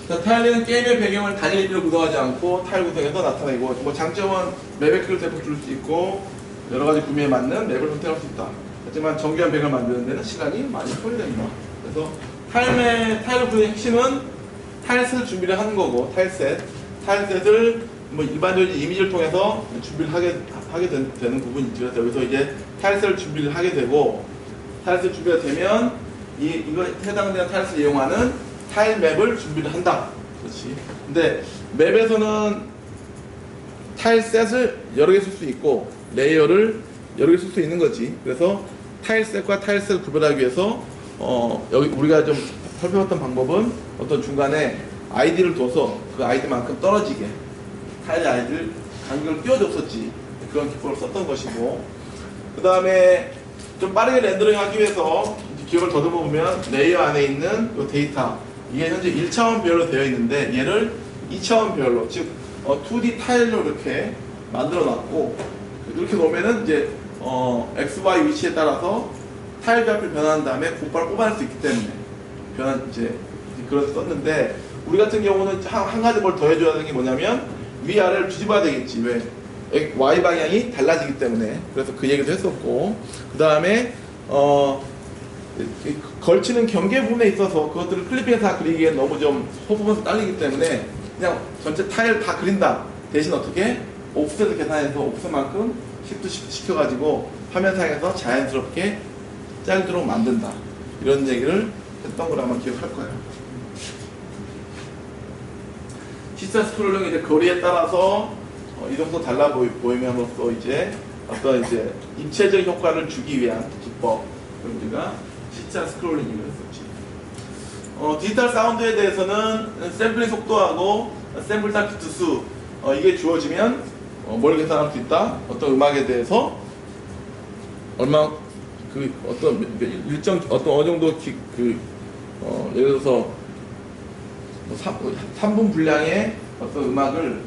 자, 타일링은 게임의 배경을 단일 의미로 구성하지 않고 타일 구성에서 나타내고, 뭐 장점은 맵의 크를 대폭 줄일 수 있고 여러 가지 구매에 맞는 맵을 선택할 수 있다. 하지만 정교한 배경을 만드는 데는 시간이 많이 소요된다. 그래서 타일 구성의 핵심은 타일셋을 준비를 하는 거고, 타일셋을 뭐 일반적인 이미지를 통해서 준비를 하게 되는 부분이 있죠. 그래서 여기서 이제 타일셋을 준비를 하게 되고, 타일셋 준비가 되면 이거 해당되는 타일셋을 이용하는 타일 맵을 준비를 한다. 그렇지. 근데 맵에서는 타일셋을 여러 개 쓸 수 있고 레이어를 여러 개 쓸 수 있는 거지. 그래서 타일셋과 타일셋을 구별하기 위해서 여기 우리가 좀 살펴봤던 방법은 어떤 중간에 아이디를 둬서 그 아이디만큼 떨어지게 타일 아이디를 간격을 띄워줬었지. 그런 기법을 썼던 것이고, 그 다음에 좀 빠르게 렌더링 하기 위해서 기억을 더듬어 보면 레이어 안에 있는 이 데이터, 이게 현재 1차원 배열로 되어 있는데 얘를 2차원 배열로, 즉 2D 타일로 이렇게 만들어 놨고, 이렇게 놓으면은 이제 X, Y 위치에 따라서 타일 좌표를 변환한 다음에 곧바로 뽑아낼 수 있기 때문에 이제 그걸 썼는데, 우리 같은 경우는 한 가지 뭘 더 해줘야 되는 게 뭐냐면 위아래를 뒤집어야 되겠지. 왜? Y 방향이 달라지기 때문에. 그래서 그 얘기도 했었고, 그 다음에 걸치는 경계 부분에 있어서 그것들을 클리핑해서 다 그리기엔 너무 좀 퍼포먼스 딸리기 때문에 그냥 전체 타일 다 그린다. 대신 어떻게? 옵셋을 계산해서 옵셋만큼 시프트 시켜가지고 화면상에서 자연스럽게 잘리도록 만든다. 이런 얘기를 했던 걸 아마 기억할 거예요. 시차 스크롤링 이제 거리에 따라서 이동도 달라 보임으로써 이제 어떤 이제 입체적 효과를 주기 위한 기법, 우리가 시차 스크롤링이라고 했었지. 디지털 사운드에 대해서는 샘플링 속도하고 샘플 타임 비트 수, 이게 주어지면 뭘 계산할 수 있다? 어떤 음악에 대해서 얼마 어떤 일정 어느 정도 예를 들어서 3분 분량의 어떤 음악을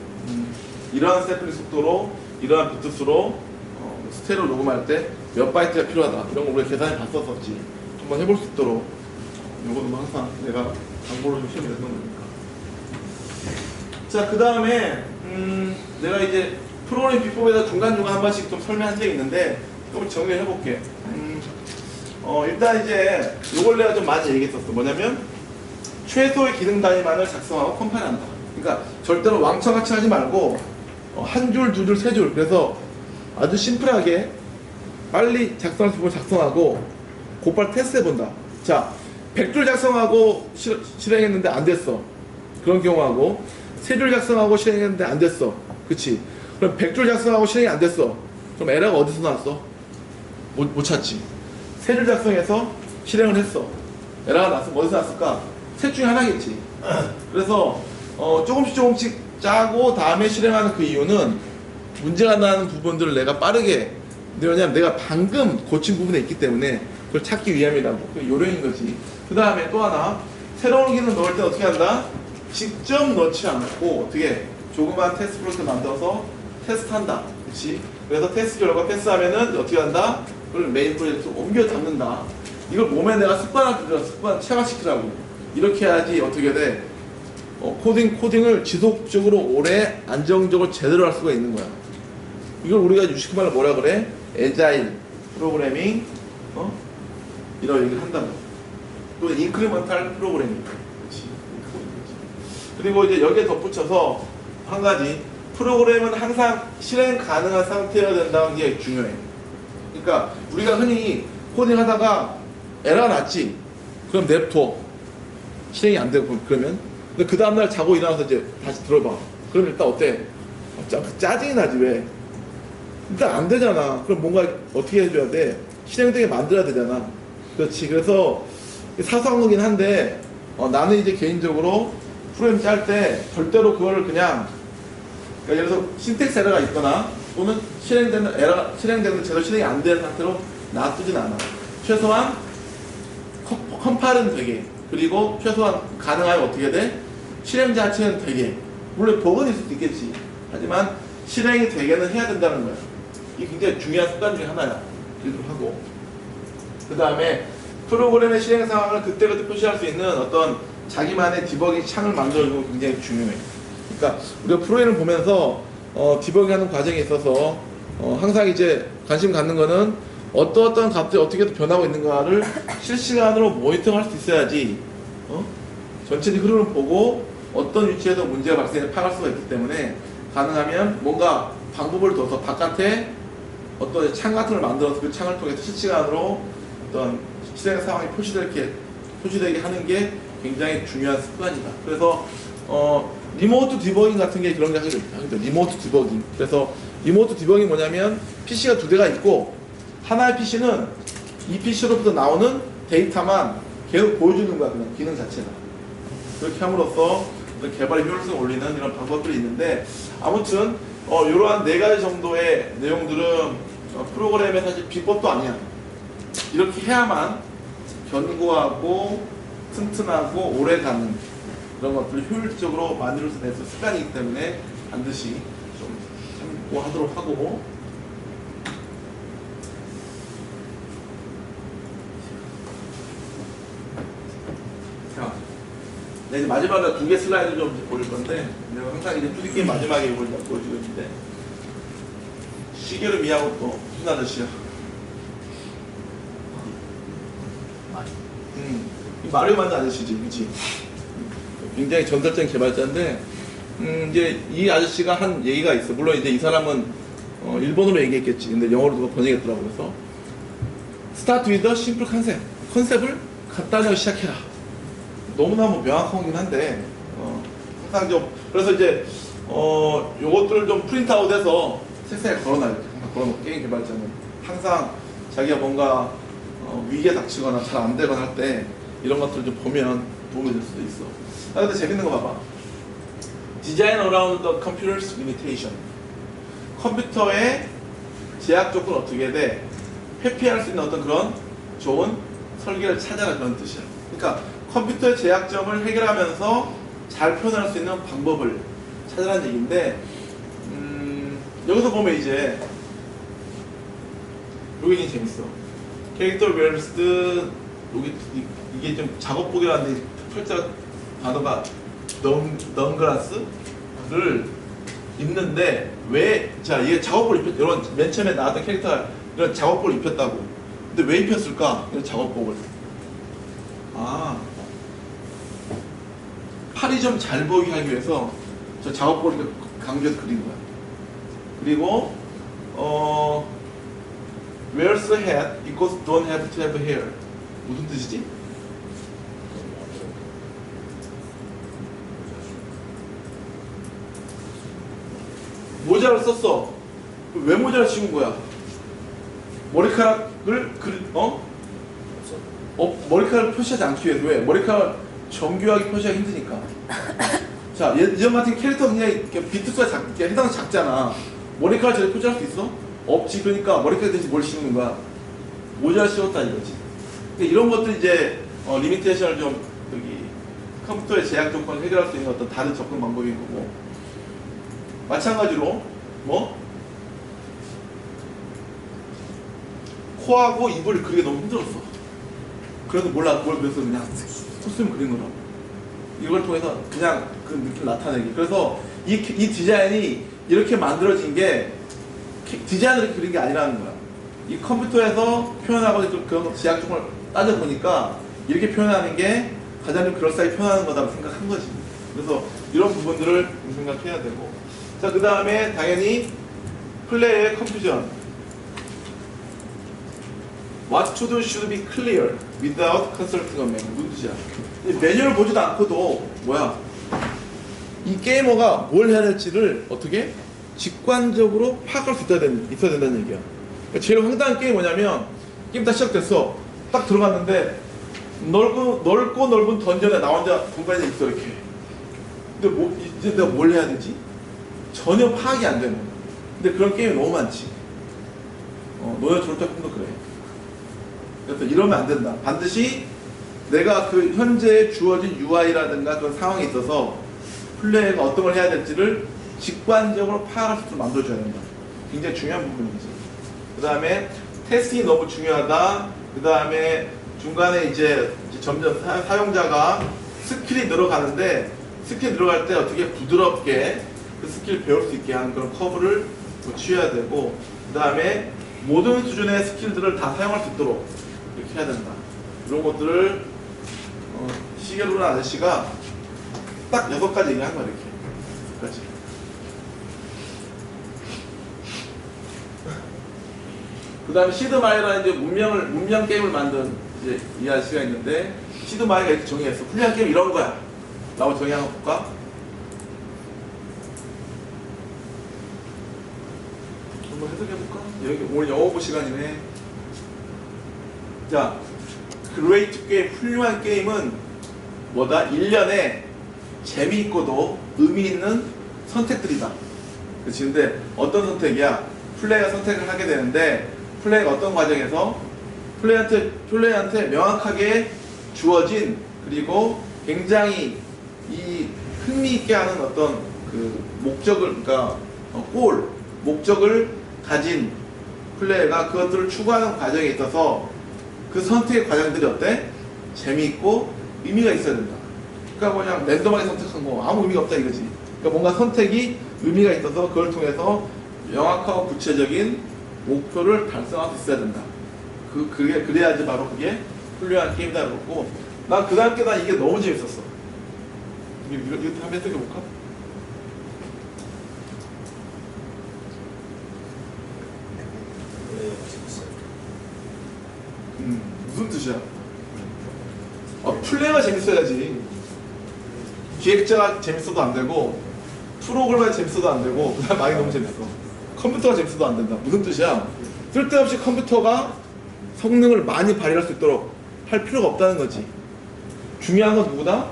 이러한 샘플링 속도로 이러한 비트 수로 스테레오 녹음할 때 몇 바이트가 필요하다, 이런 거 우리가 계산해 봤었었지. 한번 해볼 수 있도록. 이거는 항상 내가 장보로 좀 시험이 됐던 거니까. 자, 그 다음에 내가 이제 프로그램 비법에다 중간중간 한 번씩 좀 설명한 적이 있는데 조금 정리를 해볼게. 일단 이제 요걸 내가 좀 많이 얘기했었어. 뭐냐면 최소의 기능 단위만을 작성하고 컴파일한다. 그러니까 절대로 왕창같이 하지 말고 한 줄, 두 줄, 세 줄. 그래서 아주 심플하게 빨리 작성할 수 있는 걸 작성하고 곧바로 테스트해본다. 자, 100줄 작성하고 실행했는데 안 됐어. 그런 경우하고 3줄 작성하고 실행했는데 안 됐어. 그치? 그럼 100줄 작성하고 실행이 안 됐어. 그럼 에러가 어디서 나왔어? 못 찾지. 3줄 작성해서 실행을 했어. 에러가 났어. 어디서 났을까? 셋 중에 하나겠지. 그래서 조금씩 짜고 다음에 실행하는 그 이유는 문제가 나는 부분들을 내가 빠르게, 왜냐면 내가 방금 고친 부분에 있기 때문에 그걸 찾기 위함이라고. 그 요령인 거지. 그 다음에 또 하나, 새로운 기능 넣을 때 어떻게 한다? 직접 넣지 않고 어떻게 조그만 테스트 프로젝트 만들어서 테스트한다. 그렇지? 그래서 테스트 결과 패스하면은 어떻게 한다? 그걸 메인 프로젝트로 옮겨 담는다. 이걸 몸에 내가 습관 체화시키라고. 이렇게 해야지 어떻게 돼? 코딩을 지속적으로 오래 안정적으로 제대로 할 수가 있는 거야. 이걸 우리가 유식한 말로 뭐라 그래? 에자일 프로그래밍, 이런 얘기를 한다고. 또 인크리먼탈 프로그래밍. 그리고 이제 여기에 덧붙여서 한 가지, 프로그램은 항상 실행 가능한 상태여야 된다는 게 중요해. 그러니까 우리가 흔히 코딩 하다가 에러가 났지. 그럼 냅둬. 실행이 안 되고 그러면. 근데 그 다음날 자고 일어나서 이제 다시 들어봐. 그럼 일단 어때? 짜증이 나지. 왜? 일단 안 되잖아. 그럼 뭔가 어떻게 해줘야 돼? 실행되게 만들어야 되잖아. 그렇지. 그래서 사소한 거긴 한데 나는 이제 개인적으로 프로그램 짤 때 절대로 그거를 그냥, 그러니까 예를 들어서 신텍스 에러가 있거나 또는 실행되는 제대로 실행이 안 되는 상태로 놔두진 않아. 최소한 컴파일은 되게, 그리고 최소한 가능하면 어떻게 돼? 실행 자체는 되게, 물론 버그는 있을 수도 있겠지. 하지만 실행이 되게는 해야 된다는 거야. 이게 굉장히 중요한 습관 중에 하나야. 기억을 하고. 그 다음에 프로그램의 실행 상황을 그때그때 표시할 수 있는 어떤 자기만의 디버깅 창을 만들어주는 거 굉장히 중요해. 그러니까 우리가 프로그램을 보면서 디버깅하는 과정에 있어서 항상 이제 관심 갖는 거는 어떤 값들이 어떻게 변하고 있는가를 실시간으로 모니터할 수 있어야지 전체적 흐름을 보고 어떤 위치에서 문제가 발생해 파악할 수가 있기 때문에 가능하면 뭔가 방법을 둬서 바깥에 어떤 창 같은 걸 만들어서 그 창을 통해서 실시간으로 어떤 실행 상황이 표시되게 하는 게 굉장히 중요한 습관이다. 그래서 리모트 디버깅 같은 게 그런 게 하기도 리모트 디버깅. 그래서 리모트 디버깅이 뭐냐면 PC가 두 대가 있고 하나의 PC는 이 PC로부터 나오는 데이터만 계속 보여주는 거야. 그냥 기능 자체가. 그렇게 함으로써 개발의 효율성을 올리는 이런 방법들이 있는데 아무튼 이러한 4가지 정도의 내용들은 프로그램의 사실 비법도 아니야. 이렇게 해야만 견고하고 튼튼하고 오래가는 이런 것들을 효율적으로 만들어낼 수 있는 습관이기 때문에 반드시 좀 참고하도록 하고 자, 네, 이제 마지막으로 2개 슬라이드 좀 보일 건데 내가 항상 이제 2D 게임 마지막에 이걸 보여주고 있는데 시계를 미하고 또 무슨 아저씨야? 이 마리오 만든 아저씨지, 그치? 굉장히 전설적인 개발자인데, 이제 이 아저씨가 한 얘기가 있어. 물론 이제 이 사람은 일본어로 얘기했겠지. 근데 영어로 누가 번역했더라고. 그래서 Start with a simple concept. 컨셉을 간단하게 시작해라. 너무나 뭐 명확한 거긴 한데, 항상 좀 그래서 이제 요것들을 좀 프린트아웃해서 책상에 걸어놔요. 항상 걸어놓고 게임 개발자는 항상 자기가 뭔가 위기에 닥치거나 잘 안 되거나 할 때 이런 것들을 좀 보면 도움이 될 수도 있어. 근데 재밌는 거 봐봐. Design around the computer's limitation. 컴퓨터의 제약 조건 어떻게 돼? 회피할 수 있는 어떤 그런 좋은 설계를 찾아라 그런 뜻이야. 그러니까 컴퓨터의 제약점을 해결하면서 잘 표현할 수 있는 방법을 찾아라는 얘기인데 여기서 보면 이제 여기 굉장히 재밌어. 캐릭터 웰스 이게 좀 작업복이라는데 철자 단어가 덩그라스를 입는데 왜 자 이게 작업복을 입혔 이런 맨 처음에 나왔던 캐릭터가 이런 작업복을 입혔다고. 근데 왜 입혔을까? 이런 작업복을 팔이 좀 잘 보이게 하기 위해서 저 작업복을 강조해서 그린 거야. 그리고 wears a hat because don't have to have hair. 무슨 뜻이지? 모자를 썼어. 왜 모자를 씌운 거야? 머리카락을 머리카락을 표시하지 않기 위해서. 왜? 머리카락을 정교하게 표시하기 힘드니까. 자, 예전 같은 캐릭터 그냥 비트수가 해당 작잖아. 머리카락 저렇게 표시할 수 있어? 없지. 그러니까 머리카락 대신 뭘 씌우는 거야? 모자를 씌웠다 이거지. 그러니까 이런 것들 이제 리미테이션을 좀 컴퓨터의 제약 조건을 해결할 수 있는 어떤 다른 접근 방법인 거고. 마찬가지로 코하고 입을 그리기 너무 힘들었어. 그래서 그래서 그냥 코스튬 그린 거라고. 이걸 통해서 그냥 그 느낌 나타내기. 그래서 이 디자인이 이렇게 만들어진 게 디자인으로 이렇게 그린 게 아니라는 거야. 이 컴퓨터에서 표현하고 그런 제약 조건을 따져보니까 이렇게 표현하는 게 가장 좀 그럴싸하게 표현하는 거다라고 생각한 거지. 그래서 이런 부분들을 생각해야 되고. 자, 그 다음에 당연히 플레이의 컨퓨전. What to do should be clear without consulting a manual. 무슨 뜻이야? 매뉴얼을 보지도 않고도 이 게이머가 뭘 해야 될지를 어떻게 직관적으로 파악할 수 있어야 된다는 얘기야. 그러니까 제일 황당한 게임이 뭐냐면 게임 다 시작됐어. 딱 들어갔는데 넓고 넓은 던전에 나 혼자 공간에 있어 이렇게. 근데 이제 내가 뭘 해야 되지? 전혀 파악이 안 되는 거야. 근데 그런 게임이 너무 많지. 너네 졸업작품도 그래. 그래서 이러면 안 된다. 반드시 내가 그 현재 주어진 UI라든가 그런 상황에 있어서 플레이어가 어떤 걸 해야 될지를 직관적으로 파악할 수 있도록 만들어줘야 된다. 굉장히 중요한 부분이지. 그 다음에 테스팅이 너무 중요하다. 그 다음에 중간에 이제 점점 사용자가 스킬이 늘어가는데 스킬 들어갈 때 어떻게 부드럽게 그 스킬 배울 수 있게 하는 그런 커브를 취해야 되고, 그 다음에 모든 수준의 스킬들을 다 사용할 수 있도록 이렇게 해야 된다. 이런 것들을 시계로는 아저씨가 딱 6가지 얘기한 거야. 이렇게 6가지. 그 다음에 시드마이라는 이제 문명 게임을 만든 이제 이 아저씨가 있는데, 시드마이가 이렇게 정의했어. 훈련 게임 이런 거야 라고 정의 한번 볼까? 한번 해석해볼까? 여기 오늘 영어부 시간이네. 자, 그레이트 게임, 훌륭한 게임은 뭐다? 일련의 재미있고도 의미 있는 선택들이다. 그치? 근데 어떤 선택이야? 플레이어가 선택을 하게 되는데, 플레이가 어떤 과정에서 플레이한테 명확하게 주어진, 그리고 굉장히 이 흥미있게 하는 어떤 그 목적을, 그러니까 목적을 가진 플레이어가 그것들을 추구하는 과정에 있어서 그 선택의 과정들이 어때? 재미있고 의미가 있어야 된다. 그러니까 그냥 랜덤하게 선택한 거 아무 의미가 없다 이거지. 그러니까 뭔가 선택이 의미가 있어서 그걸 통해서 명확하고 구체적인 목표를 달성할 수 있어야 된다. 그래야지 바로 그게 훌륭한 게임이다 그러고, 난 그 다음 난 이게 너무 재밌었어. 이거 한번 해석해볼까? 무슨 뜻이야? 플레이가 재밌어야지. 기획자가 재밌어도 안 되고, 프로그램이 재밌어도 안 되고, 그 다음 말이 너무 재밌어. 컴퓨터가 재밌어도 안 된다. 무슨 뜻이야? 쓸데없이 컴퓨터가 성능을 많이 발휘할 수 있도록 할 필요가 없다는 거지. 중요한 건 누구다?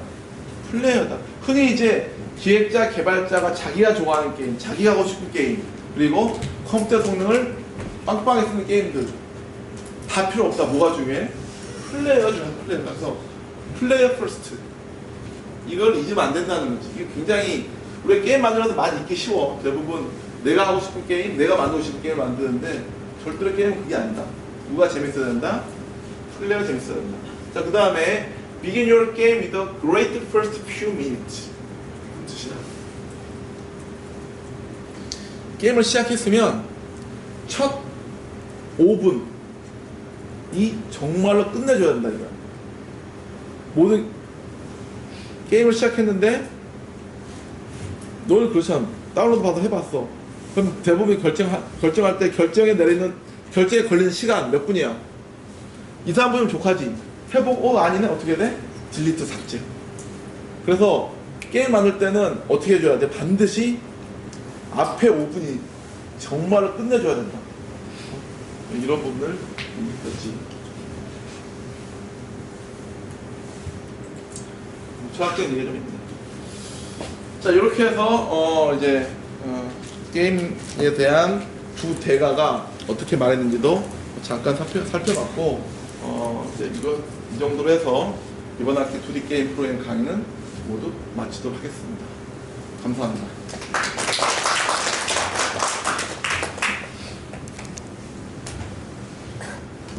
플레이어다. 흔히 이제 기획자, 개발자가 자기가 좋아하는 게임, 자기가 하고 싶은 게임, 그리고 컴퓨터 성능을 빵빵하게 쓰는 게임들 다 필요 없다. 뭐가 중요해? 플레이어가 중요해. 플레이어가. 그래서 플레이어 퍼스트, 이걸 잊으면 안 된다는 거지. 이게 굉장히 우리 게임 만들어서 많이 읽기 쉬워. 대부분 내가 하고 싶은 게임, 내가 만들고 싶은 게임을 만드는데, 절대로 게임은 그게 아니다. 누가 재밌어야 된다? 플레이어가 재밌어야 된다. 자, 그 다음에 Begin your game with the great first few minutes. 무슨 뜻이야? 게임을 시작했으면 첫 5분이 정말로 끝내줘야 된다 이거야. 모든 게임을 시작했는데 너는 그렇잖아. 다운로드 받아 해봤어. 그럼 대부분 결정할 때 결정에 걸리는 시간 몇 분이야? 2, 3분이면 족하지. 해보고 아니네? 어떻게 돼? 딜리트 삭제. 그래서 게임 만들 때는 어떻게 해줘야 돼? 반드시 앞에 5분이 정말로 끝내줘야 된다. 이런 부분을 느꼈지. 철학적인 얘기가 좀 있네. 자, 이렇게 해서 이제 게임에 대한 두 대가가 어떻게 말했는지도 잠깐 살펴봤고, 이제 이 정도로 해서 이번 학기 2D 게임 프로그램 강의는 모두 마치도록 하겠습니다. 감사합니다.